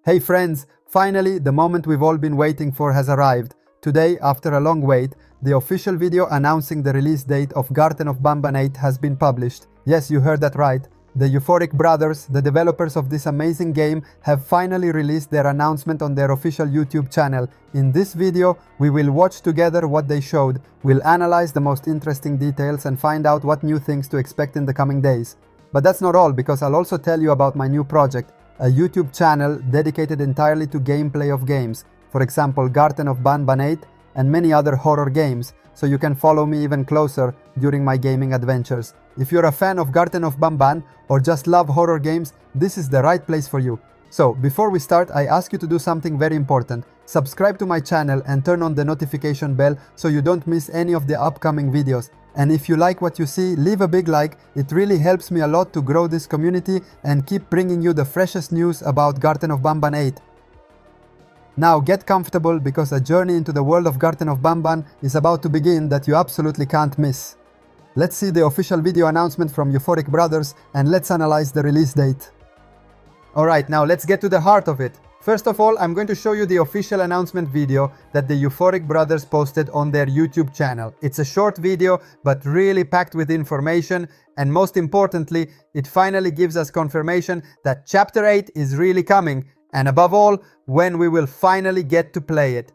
Hey friends, finally the moment we've all been waiting for has arrived. Today, after a long wait, the official video announcing the release date of Garten of Banban 8 has been published. Yes, you heard that right. The Euphoric brothers, the developers of this amazing game, have finally released their announcement on their official YouTube channel. In this video, we will watch together what they showed, we'll analyze the most interesting details and find out what new things to expect in the coming days. But that's not all, because I'll also tell you about my new project, a YouTube channel dedicated entirely to gameplay of games, for example Garten of Banban 8 and many other horror games, so you can follow me even closer during my gaming adventures. If you're a fan of Garten of Banban or just love horror games, this is the right place for you. So, before we start, I ask you to do something very important. Subscribe to my channel and turn on the notification bell so you don't miss any of the upcoming videos. And if you like what you see, leave a big like. It really helps me a lot to grow this community and keep bringing you the freshest news about Garten of Banban 8. Now get comfortable, because a journey into the world of Garten of Banban is about to begin that you absolutely can't miss. Let's see the official video announcement from Euphoric Brothers and let's analyze the release date. Alright, now let's get to the heart of it. First of all, I'm going to show you the official announcement video that the Euphoric Brothers posted on their YouTube channel. It's a short video, but really packed with information, and most importantly, it finally gives us confirmation that Chapter 8 is really coming, and above all, when we will finally get to play it.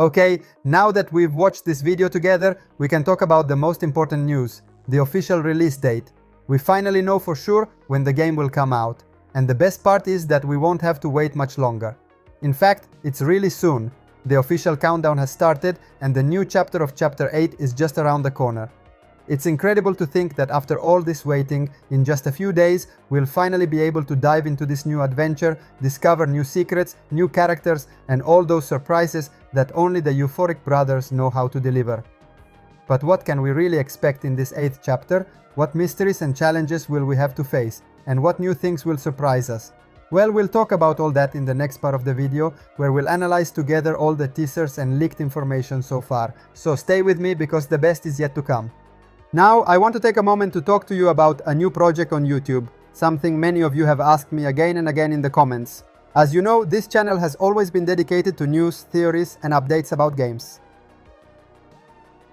Okay, now that we've watched this video together, we can talk about the most important news, the official release date. We finally know for sure when the game will come out. And the best part is that we won't have to wait much longer. In fact, it's really soon. The official countdown has started and the new chapter of Chapter 8 is just around the corner. It's incredible to think that after all this waiting, in just a few days, we'll finally be able to dive into this new adventure, discover new secrets, new characters, and all those surprises that only the Euphoric brothers know how to deliver. But what can we really expect in this 8th chapter? What mysteries and challenges will we have to face? And what new things will surprise us? Well, we'll talk about all that in the next part of the video, where we'll analyze together all the teasers and leaked information so far. So stay with me, because the best is yet to come. Now, I want to take a moment to talk to you about a new project on YouTube, something many of you have asked me again and again in the comments. As you know, this channel has always been dedicated to news, theories, and updates about games.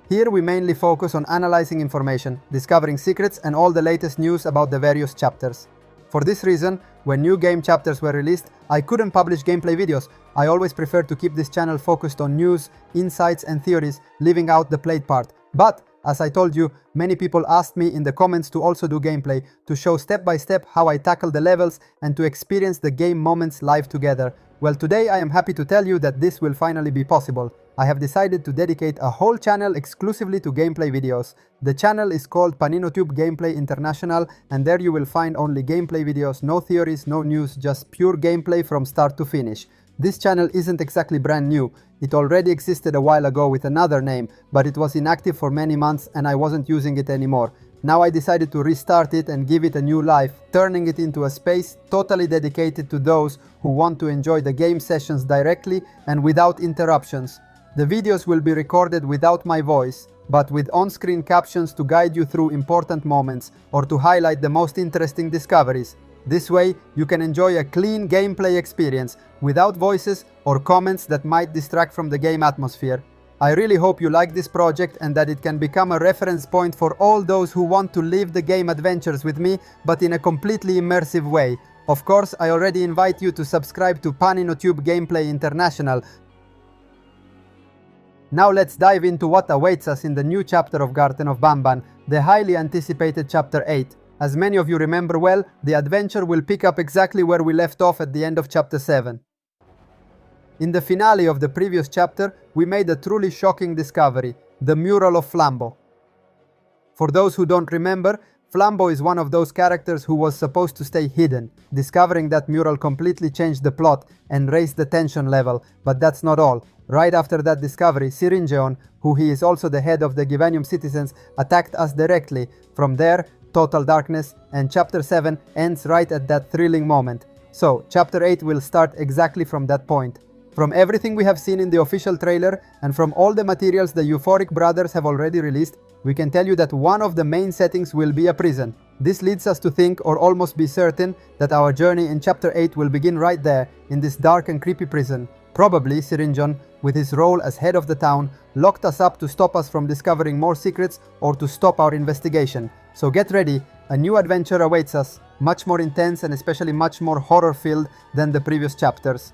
Here we mainly focus on analyzing information, discovering secrets, and all the latest news about the various chapters. For this reason, when new game chapters were released, I couldn't publish gameplay videos. I always preferred to keep this channel focused on news, insights, and theories, leaving out the played part. But as I told you, many people asked me in the comments to also do gameplay, to show step by step how I tackle the levels and to experience the game moments live together. Well, today I am happy to tell you that this will finally be possible. I have decided to dedicate a whole channel exclusively to gameplay videos. The channel is called PaninoTube Gameplay International, and there you will find only gameplay videos, no theories, no news, just pure gameplay from start to finish. This channel isn't exactly brand new. It already existed a while ago with another name, but it was inactive for many months and I wasn't using it anymore. Now I decided to restart it and give it a new life, turning it into a space totally dedicated to those who want to enjoy the game sessions directly and without interruptions. The videos will be recorded without my voice, but with on-screen captions to guide you through important moments or to highlight the most interesting discoveries. This way, you can enjoy a clean gameplay experience, without voices or comments that might distract from the game atmosphere. I really hope you like this project and that it can become a reference point for all those who want to live the game adventures with me, but in a completely immersive way. Of course, I already invite you to subscribe to PaninoTube Gameplay International. Now let's dive into what awaits us in the new chapter of Garten of Banban, the highly anticipated Chapter 8. As many of you remember well, the adventure will pick up exactly where we left off at the end of Chapter 7. In the finale of the previous chapter, we made a truly shocking discovery, the mural of Flambeau. For those who don't remember, Flambeau is one of those characters who was supposed to stay hidden. Discovering that mural completely changed the plot and raised the tension level, but that's not all. Right after that discovery, Syringeon, who he is also the head of the Givanium citizens, attacked us directly. From there, total darkness, and chapter 7 ends right at that thrilling moment. So, chapter 8 will start exactly from that point. From everything we have seen in the official trailer, and from all the materials the Euphoric brothers have already released, we can tell you that one of the main settings will be a prison. This leads us to think, or almost be certain, that our journey in chapter 8 will begin right there, in this dark and creepy prison. Probably Syringeon, with his role as head of the town, locked us up to stop us from discovering more secrets or to stop our investigation. So get ready, a new adventure awaits us, much more intense and especially much more horror-filled than the previous chapters.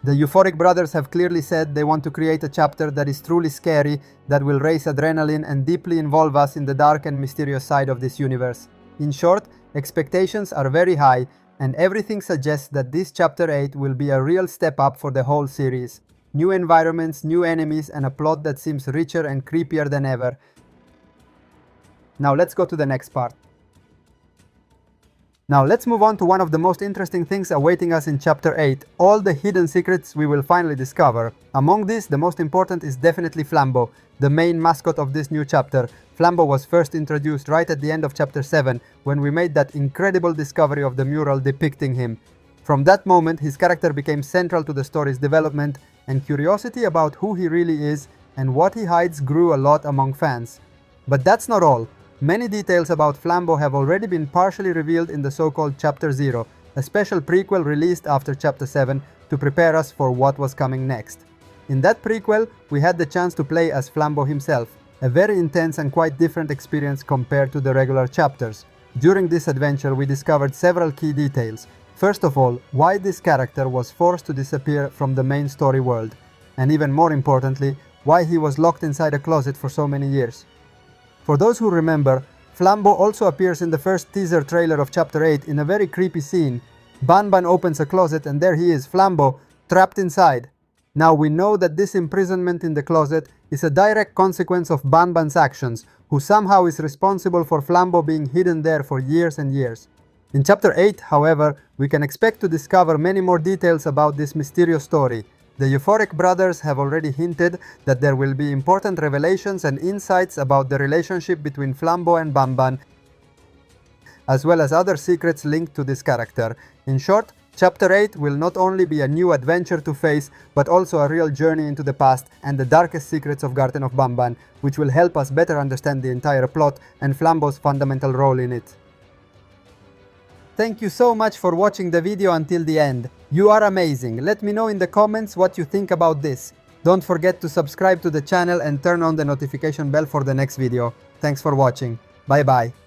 The Euphoric brothers have clearly said they want to create a chapter that is truly scary, that will raise adrenaline and deeply involve us in the dark and mysterious side of this universe. In short, expectations are very high, and everything suggests that this chapter 8 will be a real step up for the whole series. New environments, new enemies, and a plot that seems richer and creepier than ever. Now let's go to the next part. Now let's move on to one of the most interesting things awaiting us in chapter 8, all the hidden secrets we will finally discover. Among these, the most important is definitely Flambeau, the main mascot of this new chapter. Flambeau was first introduced right at the end of chapter 7, when we made that incredible discovery of the mural depicting him. From that moment, his character became central to the story's development, and curiosity about who he really is and what he hides grew a lot among fans. But that's not all. Many details about Flambeau have already been partially revealed in the so-called Chapter 0, a special prequel released after Chapter 7 to prepare us for what was coming next. In that prequel, we had the chance to play as Flambeau himself, a very intense and quite different experience compared to the regular chapters. During this adventure, we discovered several key details. First of all, why this character was forced to disappear from the main story world, and even more importantly, why he was locked inside a closet for so many years. For those who remember, Flambeau also appears in the first teaser trailer of Chapter 8 in a very creepy scene. Banban opens a closet and there he is, Flambeau, trapped inside. Now we know that this imprisonment in the closet is a direct consequence of Banban's actions, who somehow is responsible for Flambeau being hidden there for years and years. In Chapter 8, however, we can expect to discover many more details about this mysterious story. The Euphoric brothers have already hinted that there will be important revelations and insights about the relationship between Flambeau and Banban, as well as other secrets linked to this character. In short, Chapter 8 will not only be a new adventure to face, but also a real journey into the past and the darkest secrets of Garten of Banban, which will help us better understand the entire plot and Flambeau's fundamental role in it. Thank you so much for watching the video until the end. You are amazing. Let me know in the comments what you think about this. Don't forget to subscribe to the channel and turn on the notification bell for the next video. Thanks for watching. Bye bye.